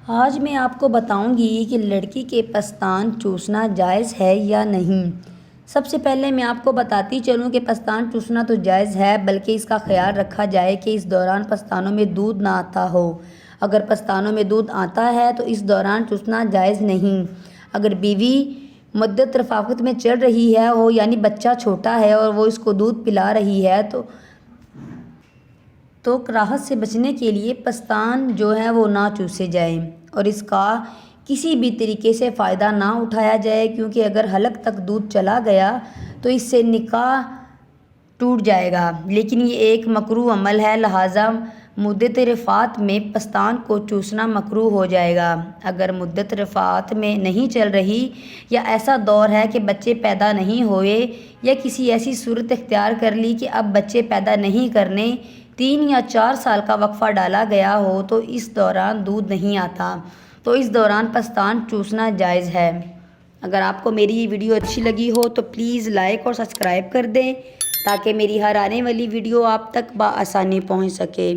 آج میں آپ کو بتاؤں گی کہ لڑکی کے پستان چوسنا جائز ہے یا نہیں۔ سب سے پہلے میں آپ کو بتاتی چلوں کہ پستان چوسنا تو جائز ہے، بلکہ اس کا خیال رکھا جائے کہ اس دوران پستانوں میں دودھ نہ آتا ہو۔ اگر پستانوں میں دودھ آتا ہے تو اس دوران چوسنا جائز نہیں۔ اگر بیوی مدت رفاقت میں چل رہی ہے ہو، یعنی بچہ چھوٹا ہے اور وہ اس کو دودھ پلا رہی ہے تو کراہت سے بچنے کے لیے پستان جو ہے وہ نہ چوسے جائیں اور اس کا کسی بھی طریقے سے فائدہ نہ اٹھایا جائے، کیونکہ اگر حلق تک دودھ چلا گیا تو اس سے نکاح ٹوٹ جائے گا، لیکن یہ ایک مکروہ عمل ہے، لہٰذا مدت رفاقت میں پستان کو چوسنا مکروہ ہو جائے گا۔ اگر مدت رفاقت میں نہیں چل رہی یا ایسا دور ہے کہ بچے پیدا نہیں ہوئے یا کسی ایسی صورت اختیار کر لی کہ اب بچے پیدا نہیں کرنے، 3 یا 4 سال کا وقفہ ڈالا گیا ہو تو اس دوران دودھ نہیں آتا، تو اس دوران پستان چوسنا جائز ہے۔ اگر آپ کو میری یہ ویڈیو اچھی لگی ہو تو پلیز لائک اور سبسکرائب کر دیں تاکہ میری ہر آنے والی ویڈیو آپ تک بآسانی پہنچ سکے۔